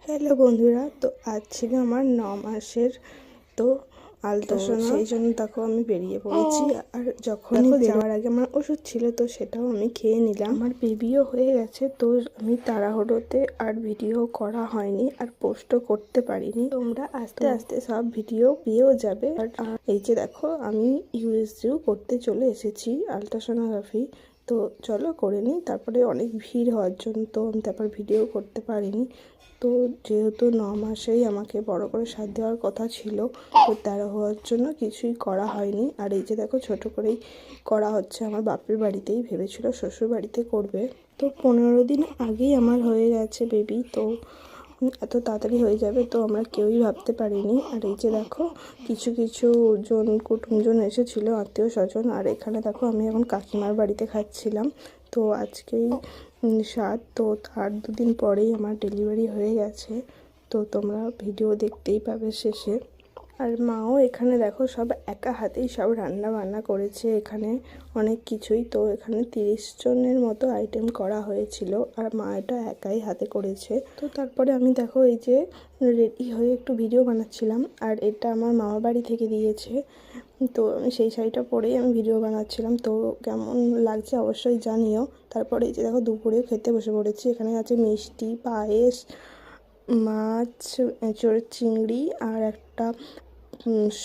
Hello বন্ধুরা, তো আজ ছিল আমার 9 মাসের তো আলট্রাসাউন্ড, সেই জন্য দেখো আমি বেরিয়ে পড়েছি। আর যখন যাওয়ার আগে আমার ওষুধ ছিল তো সেটাও আমি খেয়ে নিলাম। আমার বেবিও হয়ে গেছে, তো আমি তাড়াহুড়োতে আর ভিডিও করা হয়নি আর পোস্টও করতে পারিনি। তোমরা আস্তে আস্তে সব ভিডিও পেয়েও যাবে। আর এই যে দেখো আমি ইউএসজিও করতে চলে এসেছি, আলট্রাসোনোগ্রাফি। তো চলো করে নিই, তারপরে অনেক ভিড় হওয়ার জন্য তো আমি তারপর ভিডিও করতে পারিনি। তো যেহেতু 9 মাসেই আমাকে বড় করে সাধ দেওয়ার কথা ছিল, তো তারা হওয়ার জন্য কিছুই করা হয়নি। আর এই যে দেখো ছোট করেই করা হচ্ছে, আমার বাপের বাড়িতেই, ভেবেছিল শ্বশুর বাড়িতে করবে। তো 15 দিন আগেই আমার হয়ে গেছে বেবি, তো এত তাড়াতাড়ি হয়ে যাবে তো আমরা কেউই ভাবতে পারিনি। আর এই যে দেখো কিছু কিছু জন কুটুমজন এসেছিলো, আত্মীয় স্বজন। আর এখানে দেখো আমি এখন কাকিমার বাড়িতে খাচ্ছিলাম। তো আজকেই 7, তো তার 2 দিন পরেই আমার ডেলিভারি হয়ে গেছে। তো তোমরা ভিডিও দেখতেই পাবে শেষে। আর মাও এখানে দেখো সব একা হাতেই সব রান্না বান্না করেছে, এখানে অনেক কিছুই। তো এখানে 30 জনের মতো আইটেম করা হয়েছিল, আর মা এটা একাই হাতে করেছে। তো তারপরে আমি দেখো এই যে রেডি হয়ে একটু ভিডিও বানাচ্ছিলাম, আর এটা আমার মামা বাড়ি থেকে দিয়েছে। তো আমি সেই শাড়িটা পরেই আমি ভিডিও বানাচ্ছিলাম। তো কেমন লাগছে অবশ্যই জানিও। তারপরে এই যে দেখো দুপুরে খেতে বসে পড়েছি। এখানে আছে মিষ্টি, পায়েস, মাছ, এঁচোড়ের চিংড়ি, আর একটা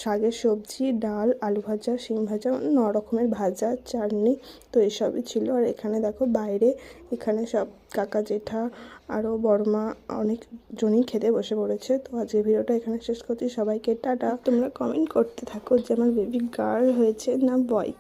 শাকের সবজি, ডাল, আলু ভাজা, শিম ভাজা, 9 রকমের ভাজা, চাটনি। তো এসবই ছিল। আর এখানে দেখো বাইরে এখানে সব কাকা জেঠা আরও বড়মা অনেকজনই খেতে বসে পড়েছে। তো আজকের ভিডিওটা এখানে শেষ করছি। সবাইকে টাটা। তোমরা কমেন্ট করতে থাকো যে আমার বেবি গার্ল হয়েছে না বয়।